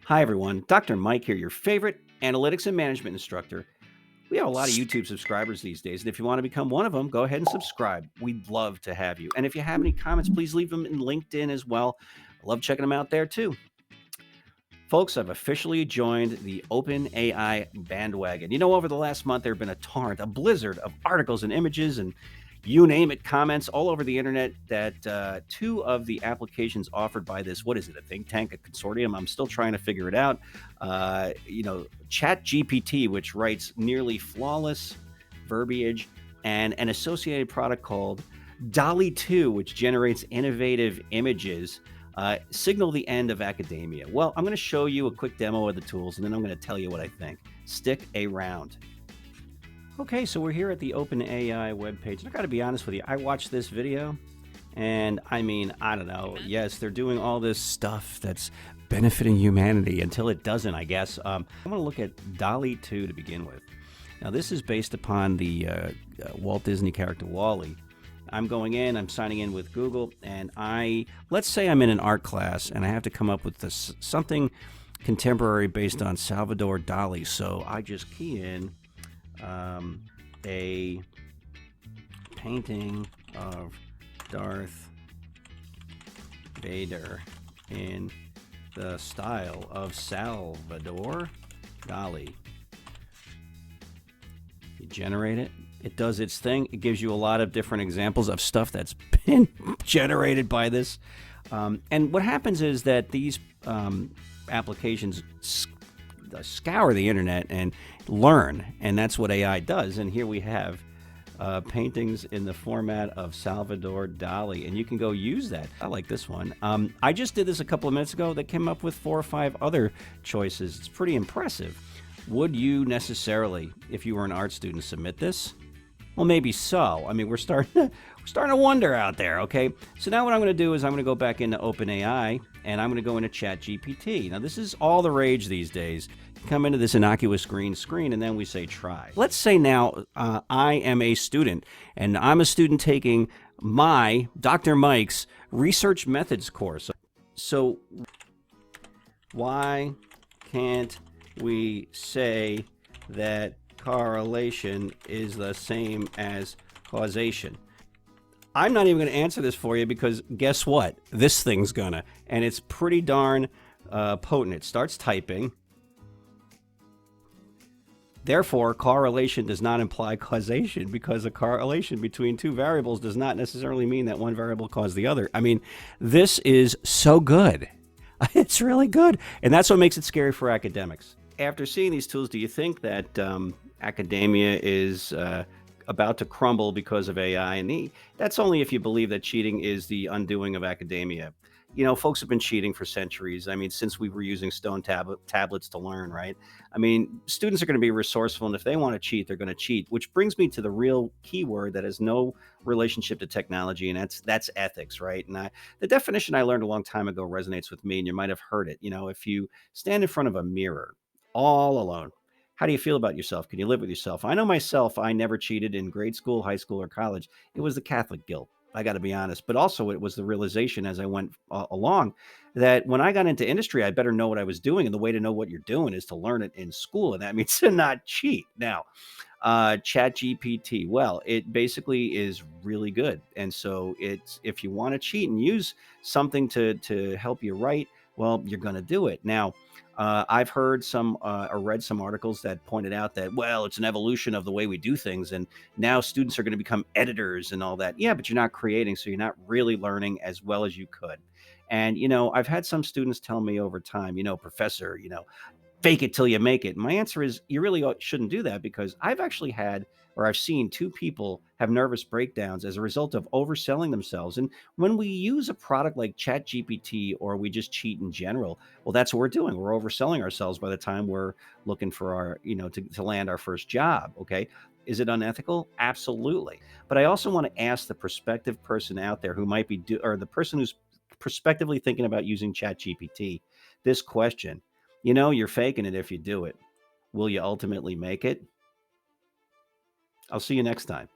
Hi, everyone. Dr. Mike here, your favorite analytics and management instructor. We have a lot of YouTube subscribers these days, and if you want to become one of them, go ahead and subscribe. We'd love to have you. And if you have any comments, please leave them in LinkedIn as well. I love checking them out there too. Folks, I've officially joined the OpenAI bandwagon. Over the last month, there have been a torrent, a blizzard of articles and images and you name it, comments all over the internet that two of the applications offered by this, what is it, a think tank, a consortium? I'm still trying to figure it out. ChatGPT, which writes nearly flawless verbiage, and an associated product called Dolly 2, which generates innovative images signal the end of academia. Well, I'm going to show you a quick demo of the tools, and then I'm going to tell you what I think. Stick around. Okay, so we're here at the OpenAI webpage. And I got to be honest with you, I watched this video, and I don't know. Yes, they're doing all this stuff that's benefiting humanity until it doesn't, I guess. I'm going to look at Dolly 2 to begin with. Now, this is based upon the Walt Disney character WALL-E. I'm going in, I'm signing in with Google, and let's say I'm in an art class and I have to come up with something contemporary based on Salvador Dali. So I just key in a painting of Darth Vader in the style of Salvador Dali. You generate it. It does its thing. It gives you a lot of different examples of stuff that's been generated by this. And what happens is that these applications scour the internet and learn, and that's what AI does. And here we have paintings in the format of Salvador Dali, and you can go use that. I like this one. I just did this a couple of minutes ago. That came up with 4 or 5 other choices. It's pretty impressive. Would you necessarily, if you were an art student, submit this? Well, maybe so. I mean, we're starting to wonder out there, okay? So now what I'm going to do is I'm going to go back into OpenAI, and I'm going to go into ChatGPT. Now, this is all the rage these days. You come into this innocuous green screen, and then we say try. Let's say now I am a student, and I'm a student taking my, Dr. Mike's, research methods course. So why can't we say that correlation is the same as causation? I'm not even going to answer this for you because guess what? This thing's gonna, and it's pretty darn potent. It starts typing. Therefore, correlation does not imply causation because a correlation between 2 variables does not necessarily mean that one variable caused the other. I mean, this is so good. It's really good. And that's what makes it scary for academics. After seeing these tools, do you think that academia is about to crumble because of AI? And that's only if you believe that cheating is the undoing of academia. Folks have been cheating for centuries. I mean, since we were using stone tablets to learn, right? I mean, students are going to be resourceful, and if they want to cheat, they're going to cheat, which brings me to the real key word that has no relationship to technology, and that's ethics, right? And the definition I learned a long time ago resonates with me, and you might have heard it. If you stand in front of a mirror all alone, how do you feel about yourself? Can you live with yourself? I know myself, I never cheated in grade school, high school, or college. It was the Catholic guilt. I got to be honest. But also, it was the realization as I went along that when I got into industry, I better know what I was doing. And the way to know what you're doing is to learn it in school. And that means to not cheat. Now, ChatGPT, well, it basically is really good. And so if you want to cheat and use something to help you write, well, you're going to do it. Now, I've heard or read some articles that pointed out that, well, it's an evolution of the way we do things. And now students are going to become editors and all that. Yeah, but you're not creating. So you're not really learning as well as you could. And, I've had some students tell me over time, professor, fake it till you make it. And my answer is you really shouldn't do that because I've actually had or I've seen 2 people have nervous breakdowns as a result of overselling themselves. And when we use a product like ChatGPT or we just cheat in general, well, that's what we're doing. We're overselling ourselves by the time we're looking for our, to land our first job. Okay. Is it unethical? Absolutely. But I also want to ask the prospective person out there who might be, or the person who's prospectively thinking about using ChatGPT, this question. You're faking it if you do it. Will you ultimately make it? I'll see you next time.